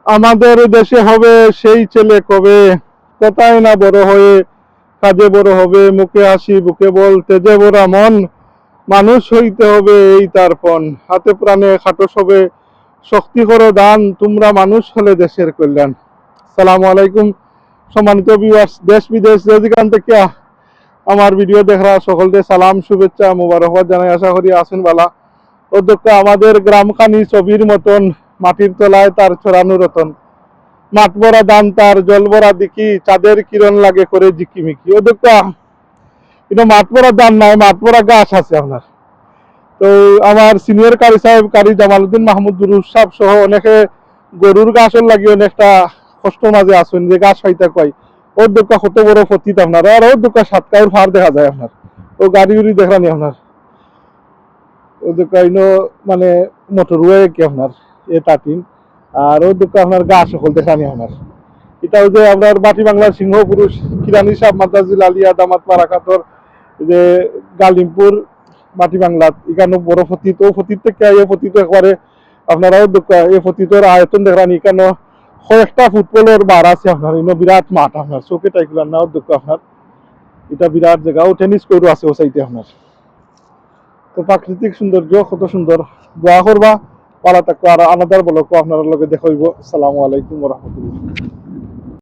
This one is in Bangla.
আমাদের দেশে হবে সেই ছেলে কবে, কথায় না বড় হয়ে কাজে বড় হবে, মুখে হাসি বুকে বল তেজে ভরা মন, মানুষ হইতে হবে এই তার পণ, হাতে প্রাণে খাটো সবে শক্তি করো দান, তোমরা মানুষ হলে দেশের কল্যাণ। সালামু আলাইকুম সম্মানিত ভিউয়ার্স, দেশ বিদেশ যে যেখান থেকে আমার ভিডিও দেখরা সকলকে সালাম শুভেচ্ছা মোবারকবাদ জানাই। আশা করি আছেন বালা। অধ্যক্ষ আমাদের গ্রামখানি ছবির মতন, মাটির তলায় তার ছড়ানো রতন, মাঠ ভরা ধান তার জল ভরা দিকি, চাঁদের কিরণ লাগে করে ঝিকিমিকি। অধ্যক্ষ এটা মাঠ ভরা ধান নাই, মাঠ ভরা গাছ আছে আপনার। তো আমার সিনিয়র কারি সাহেব কারি জামালউদ্দিন মাহমুদ দুরুস সাহেব সহ অনেকে গরুর গাছের লাগি অনেকটা কষ্ট মাঝে আসেন যে গাছ হইতে কয়। ওর দোকা কত বড় ফতিত আপনার, আর ওর দোকা সাতকাউর ফার দেখা যায় আপনার, ও গাড়ি উড়ি দেখানি আপনার। ওর দোকা ইনো মানে মোটরওয়ে কি আপনার এ তাটিন, আর ওর দোকা আপনার গাছ সকল দেখানি আপনার। এটাও যে আপনার মাটি বাংলার সিংহ পুরুষ কিরানি সাহেব মাদ্রাজুল আলিয়া দামাত মারাকাতর যে গালিমপুর মাটি বাংলাত এখানে বড় ফতিত, ও ফতিত থেকে এই ফতিত একবারে আপনারাও এই ফতিতর আয়তন দেখানি। এখানে কয়েকটা ফুটবলের বার আছে আপনার, ইনো বিরাট মাঠ আপনার, চোখে টাইকুলার না দুঃখ আপনার। এটা বিরাট জায়গা, ও টেনিস কোর্টও আছে ও সাইডে আপনার। তো প্রাকৃতিক সৌন্দর্য কত সুন্দর, দোয়া করবা পালা থাকো আর আনাদার বলক আপনার লগে দেখাইব। আসসালামু আলাইকুম ওয়া রাহমাতুল্লাহ।